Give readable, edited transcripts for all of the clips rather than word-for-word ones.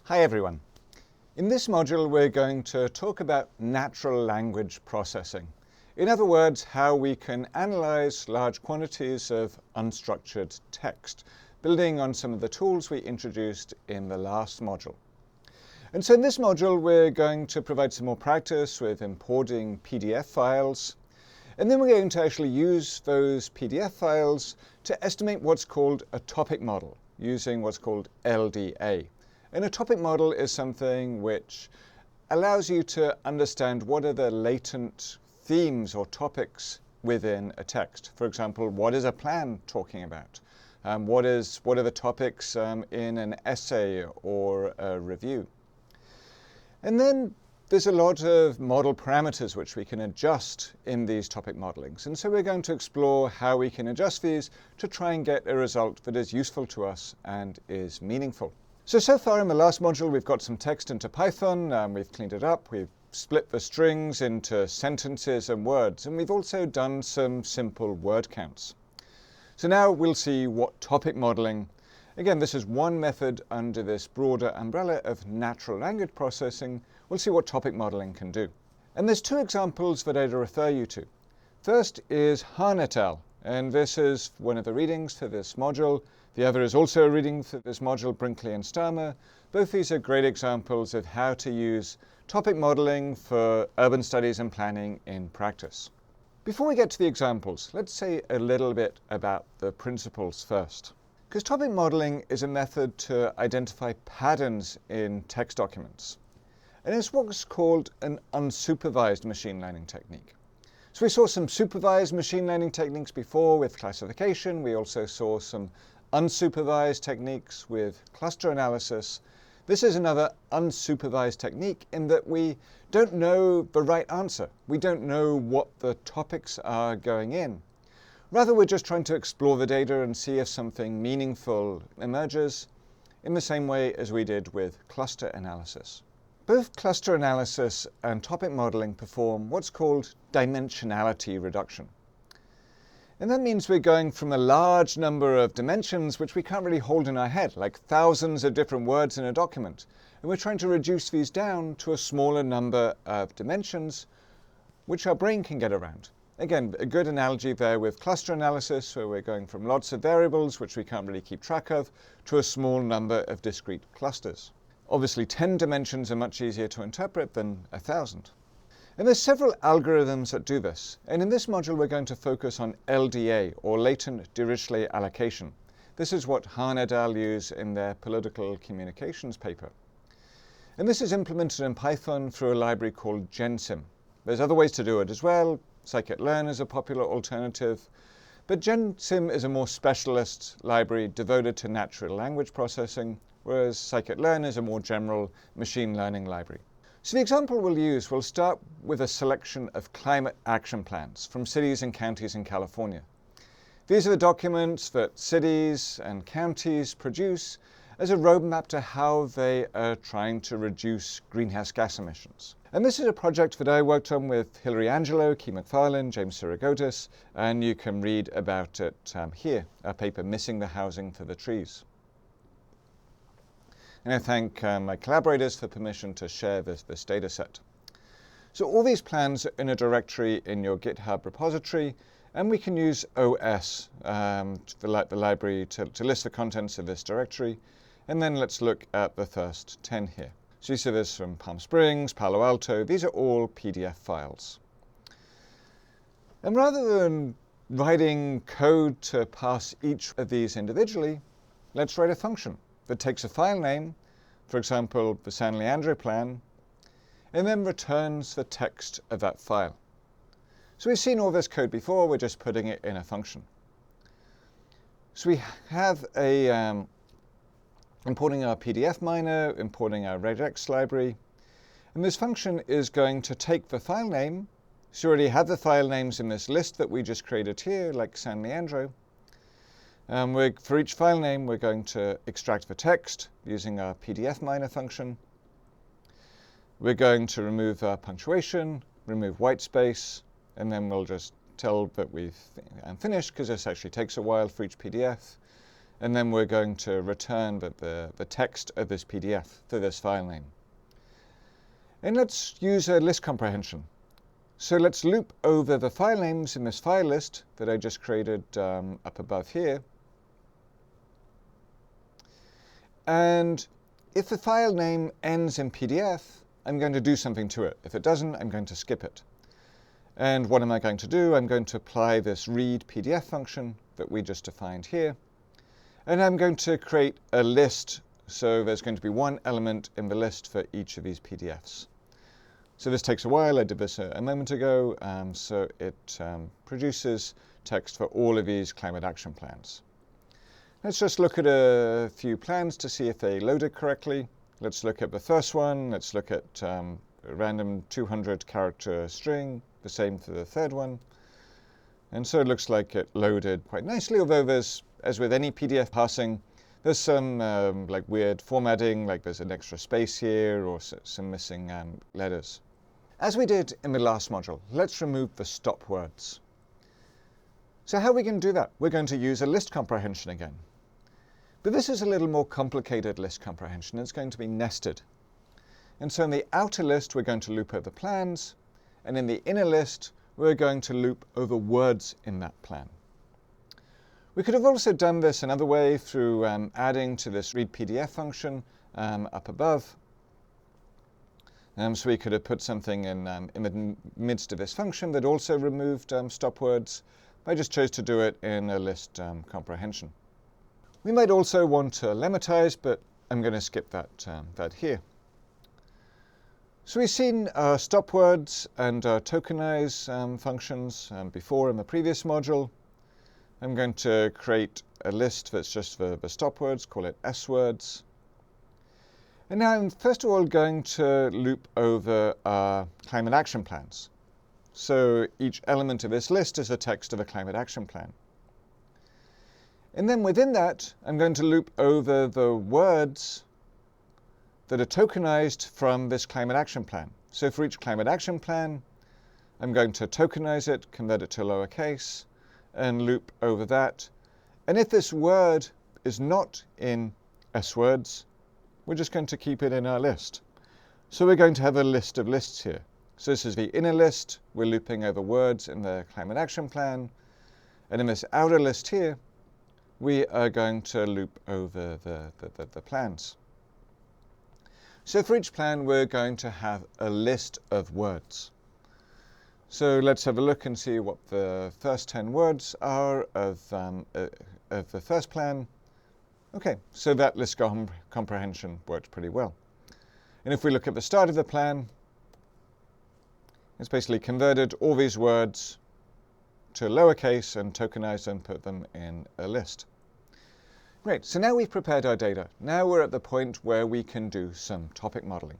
Hi everyone. In this module we're going to talk about natural language processing. In other words, how we can analyze large quantities of unstructured text, building on some of the tools we introduced in the last module. And so in this module we're going to provide some more practice with importing PDF files, and then we're going to actually use those PDF files to estimate what's called a topic model, using what's called LDA. And a topic model is something which allows you to understand what are the latent themes or topics within a text. For example, what is a plan talking about? What are the topics in an essay or a review? And then there's a lot of model parameters which we can adjust in these topic modelings. And so we're going to explore how we can adjust these to try and get a result that is useful to us and is meaningful. So far in the last module we've got some text into Python, we've cleaned it up, we've split the strings into sentences and words, and we've also done some simple word counts. So now we'll see what topic modelling, again this is one method under this broader umbrella of natural language processing, we'll see what topic modelling can do. And there's two examples that I'd refer you to. First is Hahn et al., and this is one of the readings for this module. The other is also a reading for this module, Brinkley and Starmer. Both these are great examples of how to use topic modelling for urban studies and planning in practice. Before we get to the examples, let's say a little bit about the principles first. Because topic modelling is a method to identify patterns in text documents. And it's what's called an unsupervised machine learning technique. So we saw some supervised machine learning techniques before with classification. We also saw some unsupervised techniques with cluster analysis. This is another unsupervised technique in that we don't know the right answer. We don't know what the topics are going in. Rather, we're just trying to explore the data and see if something meaningful emerges in the same way as we did with cluster analysis. Both cluster analysis and topic modelling perform what's called dimensionality reduction. And that means we're going from a large number of dimensions which we can't really hold in our head, like thousands of different words in a document, and we're trying to reduce these down to a smaller number of dimensions which our brain can get around. Again, a good analogy there with cluster analysis, where we're going from lots of variables which we can't really keep track of to a small number of discrete clusters. Obviously 10 dimensions are much easier to interpret than 1,000. And there's several algorithms that do this, and in this module we're going to focus on LDA, or Latent Dirichlet Allocation. This is what Hahn et al. Use in their political communications paper. And this is implemented in Python through a library called GenSim. There's other ways to do it as well. Scikit-learn is a popular alternative, but GenSim is a more specialist library devoted to natural language processing, whereas Scikit-learn is a more general machine learning library. So the example we'll use will start with a selection of climate action plans from cities and counties in California. These are the documents that cities and counties produce as a roadmap to how they are trying to reduce greenhouse gas emissions. And this is a project that I worked on with Hilary Angelo, Key McFarlane, James Siragotis, and you can read about it here, our paper, Missing the Housing for the Trees. And I thank my collaborators for permission to share this data set. So all these plans are in a directory in your GitHub repository, and we can use OS, the library, to list the contents of this directory. And then let's look at the first 10 here. So you see this from Palm Springs, Palo Alto. These are all PDF files. And rather than writing code to pass each of these individually, let's write a function that takes a file name, for example, the San Leandro plan, and then returns the text of that file. So we've seen all this code before, we're just putting it in a function. So we have importing our PDF miner, importing our regex library, and this function is going to take the file name. So you already have the file names in this list that we just created here, like San Leandro. For each file name, we're going to extract the text using our PDF miner function. We're going to remove punctuation, remove white space, and then we'll just tell that we've finished, because this actually takes a while for each PDF. and then we're going to return the text of this PDF for this file name. And let's use a list comprehension. So let's loop over the file names in this file list that I just created up above here. And if the file name ends in PDF, I'm going to do something to it. If it doesn't, I'm going to skip it. And what am I going to do? I'm going to apply this read PDF function that we just defined here. And I'm going to create a list. So there's going to be one element in the list for each of these PDFs. So this takes a while. I did this a moment ago. So it produces text for all of these climate action plans. Let's just look at a few plans to see if they loaded correctly. Let's look at the first one. Let's look at a random 200 character string, the same for the third one. And so it looks like it loaded quite nicely, although there's, as with any PDF parsing, there's some like weird formatting, like there's an extra space here or some missing letters. As we did in the last module, let's remove the stop words. So how are we going to do that? We're going to use a list comprehension again. But this is a little more complicated list comprehension. It's going to be nested. And so in the outer list, we're going to loop over plans. And in the inner list, we're going to loop over words in that plan. We could have also done this another way through adding to this read PDF function up above. So we could have put something in the midst of this function that also removed stop words. I just chose to do it in a list comprehension. We might also want to lemmatize, but I'm going to skip that here. So we've seen stop words and tokenize functions before in the previous module. I'm going to create a list that's just the stop words, call it S words. And now I'm first of all going to loop over our climate action plans. So each element of this list is the text of a climate action plan. And then within that, I'm going to loop over the words that are tokenized from this climate action plan. So for each climate action plan, I'm going to tokenize it, convert it to lowercase, and loop over that. And if this word is not in S words, we're just going to keep it in our list. So we're going to have a list of lists here. So this is the inner list. We're looping over words in the climate action plan. And in this outer list here, we are going to loop over the plans. So for each plan, we're going to have a list of words. So let's have a look and see what the first 10 words are of the first plan. OK, so that list comprehension worked pretty well. And if we look at the start of the plan, it's basically converted all these words to lowercase and tokenized and put them in a list. Great, so now we've prepared our data. Now we're at the point where we can do some topic modeling.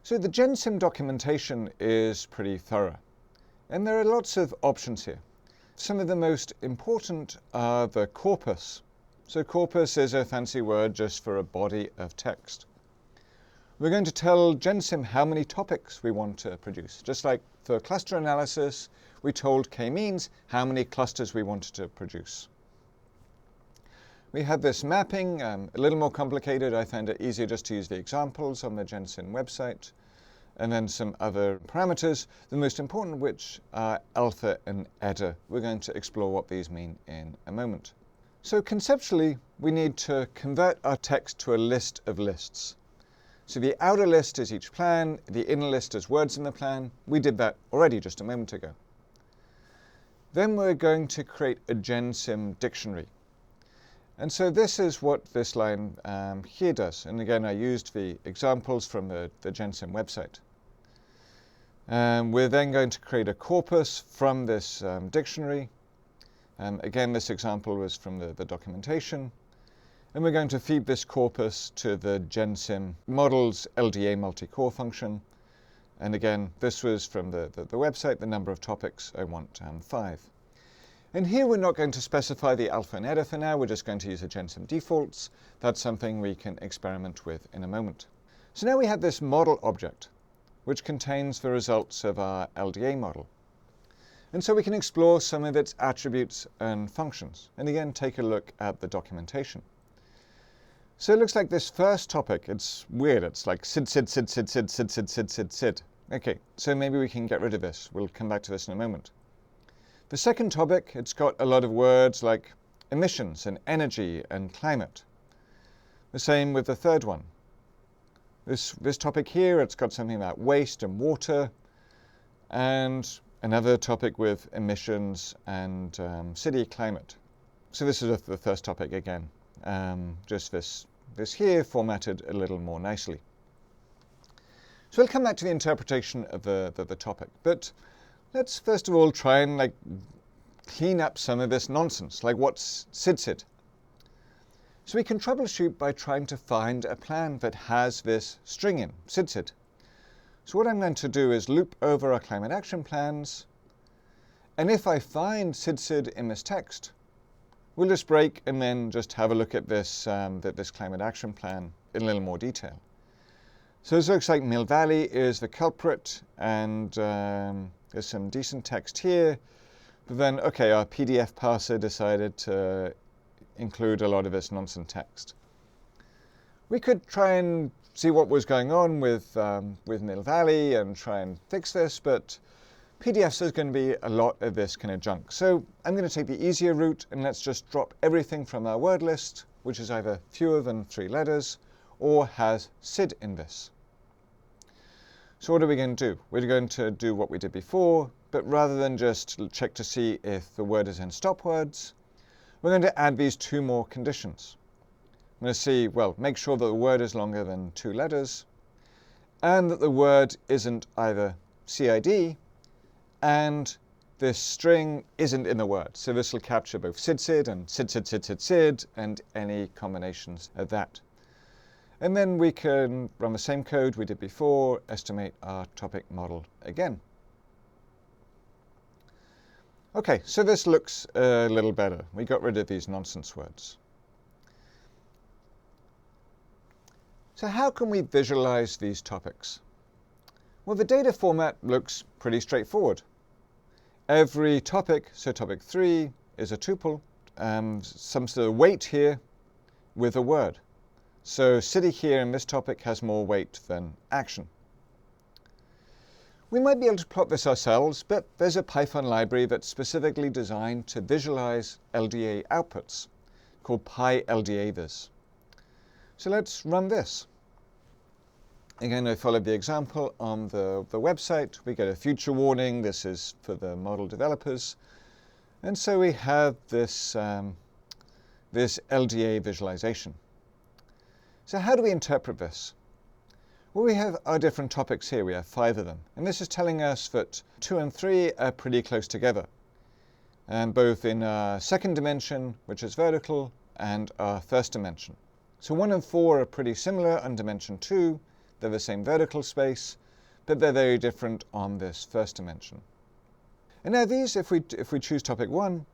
So the GenSim documentation is pretty thorough. And there are lots of options here. Some of the most important are the corpus. So corpus is a fancy word just for a body of text. We're going to tell GenSim how many topics we want to produce. Just like for cluster analysis, we told k-means how many clusters we wanted to produce. We have this mapping, a little more complicated. I found it easier just to use the examples on the GenSim website. And then some other parameters, the most important of which are alpha and eta. We're going to explore what these mean in a moment. So conceptually, we need to convert our text to a list of lists. So the outer list is each plan, the inner list is words in the plan. We did that already just a moment ago. Then we're going to create a GenSim dictionary. And so this is what this line here does. And again, I used the examples from the GenSim website. We're then going to create a corpus from this dictionary. Again, this example was from the documentation. And we're going to feed this corpus to the GenSim models LDA multi-core function. And again, this was from the website, the number of topics I want 5. And here we're not going to specify the alpha and eta for now. We're just going to use the GenSim defaults. That's something we can experiment with in a moment. So now we have this model object, which contains the results of our LDA model. And so we can explore some of its attributes and functions, and again take a look at the documentation. So it looks like this first topic, it's weird, it's like sid, sid, sid, sid, sid, sid, sid, sid, sid, sid. Okay, so maybe we can get rid of this. We'll come back to this in a moment. The second topic, it's got a lot of words like emissions and energy and climate. The same with the third one. This topic here, it's got something about waste and water, and another topic with emissions and city climate. So this is the first topic again, just this here formatted a little more nicely. So we'll come back to the interpretation of the topic, but let's first of all try and clean up some of this nonsense, like what's sid. So we can troubleshoot by trying to find a plan that has this string in, sid. So what I'm going to do is loop over our climate action plans, and if I find sid in this text, we'll just break and then just have a look at this, this climate action plan in a little more detail. So this looks like Mill Valley is the culprit, and there's some decent text here, but then, okay, our PDF parser decided to include a lot of this nonsense text. We could try and see what was going on with Mill Valley and try and fix this, but PDF says going to be a lot of this kind of junk. So I'm going to take the easier route, and let's just drop everything from our word list, which is either fewer than 3 letters or has sid in this. So what are we going to do? We're going to do what we did before, but rather than just check to see if the word is in stop words, we're going to add these 2 more conditions. I'm going to see, well, make sure that the word is longer than 2 letters, and that the word isn't either CID, and this string isn't in the word. So this will capture both sid and sid, and any combinations of that. And then we can run the same code we did before, estimate our topic model again. Okay, so this looks a little better. We got rid of these nonsense words. So how can we visualize these topics? Well, the data format looks pretty straightforward. Every topic, so topic 3 is a tuple, some sort of weight here with a word. So city here in this topic has more weight than action. We might be able to plot this ourselves, but there's a Python library that's specifically designed to visualize LDA outputs, called PyLDAVis. So let's run this. Again, I followed the example on the website. We get a future warning. This is for the model developers. And so we have this, this LDA visualization. So how do we interpret this? Well, we have our different topics here. We have 5 of them. And this is telling us that 2 and 3 are pretty close together, both in our second dimension, which is vertical, and our first dimension. So 1 and 4 are pretty similar on dimension 2. They're the same vertical space, but they're very different on this first dimension. And now these, if we choose topic 1,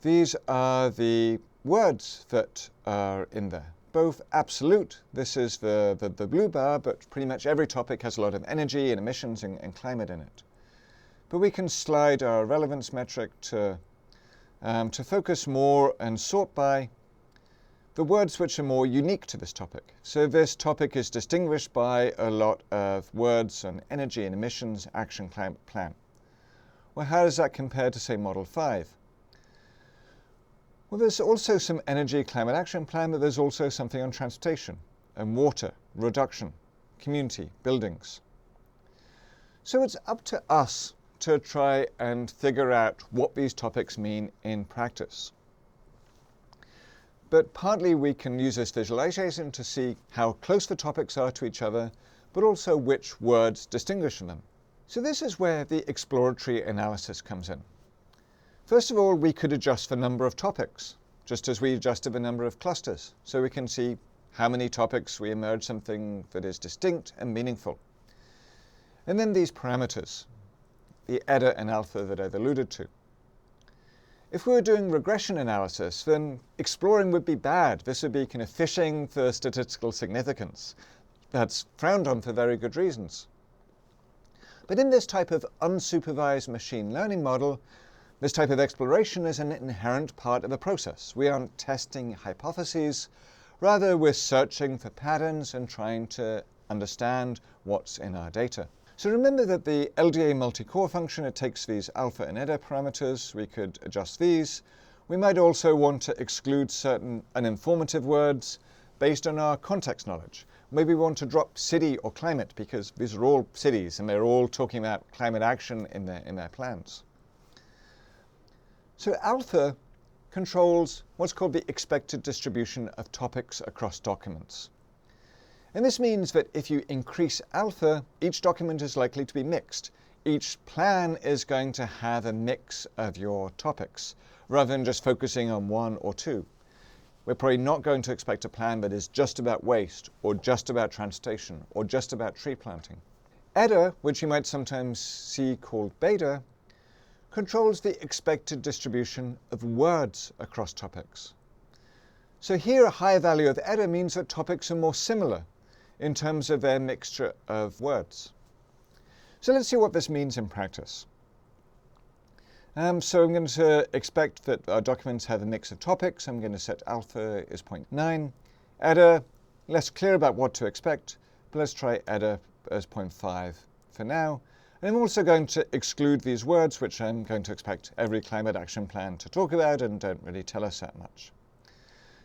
these are the words that are in there. Both absolute, this is the blue bar, but pretty much every topic has a lot of energy and emissions and climate in it. But we can slide our relevance metric to focus more and sort by the words which are more unique to this topic. So this topic is distinguished by a lot of words on energy and emissions, action, climate, plan. Well, how does that compare to, say, Model 5? Well, there's also some energy, climate, action plan, but there's also something on transportation and water, reduction, community, buildings. So it's up to us to try and figure out what these topics mean in practice. But partly we can use this visualization to see how close the topics are to each other, but also which words distinguish them. So this is where the exploratory analysis comes in. First of all, we could adjust the number of topics, just as we adjusted the number of clusters, so we can see how many topics we emerge something that is distinct and meaningful. And then these parameters, the eta and alpha that I've alluded to. If we were doing regression analysis, then exploring would be bad. This would be kind of fishing for statistical significance. That's frowned on for very good reasons. But in this type of unsupervised machine learning model, this type of exploration is an inherent part of the process. We aren't testing hypotheses, rather we're searching for patterns and trying to understand what's in our data. So remember that the LDA multi-core function, it takes these alpha and eta parameters. We could adjust these. We might also want to exclude certain uninformative words based on our context knowledge. Maybe we want to drop city or climate because these are all cities and they're all talking about climate action in their plans. So alpha controls what's called the expected distribution of topics across documents. And this means that if you increase alpha, each document is likely to be mixed. Each plan is going to have a mix of your topics, rather than just focusing on one or two. We're probably not going to expect a plan that is just about waste, or just about transportation, or just about tree planting. Eta, which you might sometimes see called beta, controls the expected distribution of words across topics. So here a higher value of eta means that topics are more similar in terms of their mixture of words. So let's see what this means in practice. So I'm going to expect that our documents have a mix of topics. I'm going to set alpha is 0.9. Eta, less clear about what to expect, but let's try eta as 0.5 for now. And I'm also going to exclude these words, which I'm going to expect every climate action plan to talk about and don't really tell us that much.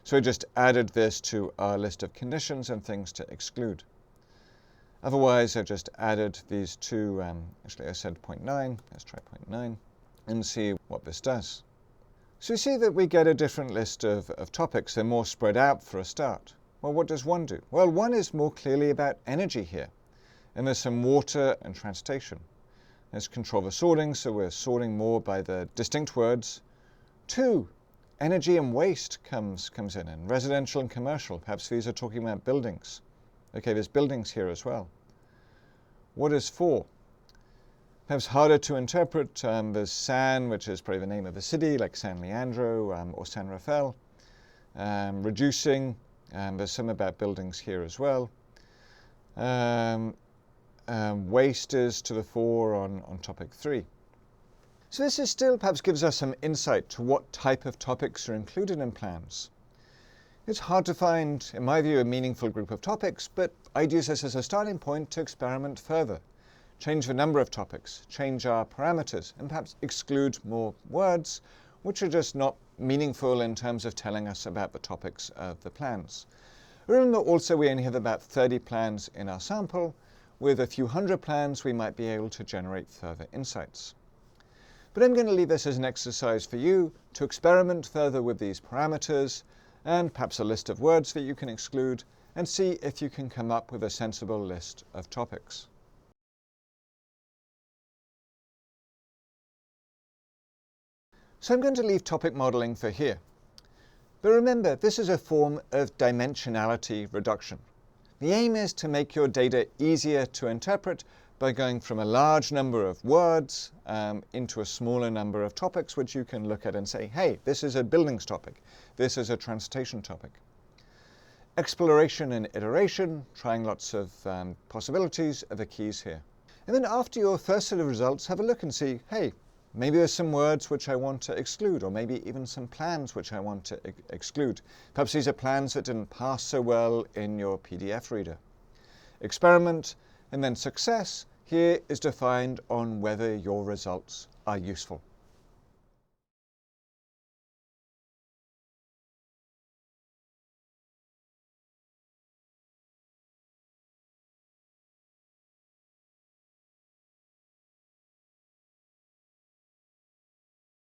So I just added this to our list of conditions and things to exclude. Otherwise, I've just added these two, actually I said 0.9, let's try 0.9, and see what this does. So you see that we get a different list of topics. They're more spread out for a start. Well, what does one do? Well, one is more clearly about energy here. And there's some water and transportation. There's control the sorting, so we're sorting more by the distinct words. 2, energy and waste comes in, and residential and commercial. Perhaps these are talking about buildings. Okay, there's buildings here as well. What is 4? Perhaps harder to interpret. There's San, which is probably the name of a city, like San Leandro or San Rafael. Reducing, there's some about buildings here as well. Waste is to the fore on topic 3. So this is still perhaps gives us some insight to what type of topics are included in plans. It's hard to find, in my view, a meaningful group of topics, but I'd use this as a starting point to experiment further. Change the number of topics, change our parameters, and perhaps exclude more words, which are just not meaningful in terms of telling us about the topics of the plans. Remember also we only have about 30 plans in our sample. With a few hundred plans, we might be able to generate further insights. But I'm going to leave this as an exercise for you to experiment further with these parameters and perhaps a list of words that you can exclude and see if you can come up with a sensible list of topics. So I'm going to leave topic modeling for here. But remember, this is a form of dimensionality reduction. The aim is to make your data easier to interpret by going from a large number of words into a smaller number of topics, which you can look at and say, hey, this is a buildings topic, this is a transportation topic. Exploration and iteration, trying lots of possibilities, are the keys here. And then after your first set of results, have a look and see, hey, maybe there's some words which I want to exclude, or maybe even some plans which I want to exclude. Perhaps these are plans that didn't pass so well in your PDF reader. Experiment, and then success here is defined on whether your results are useful.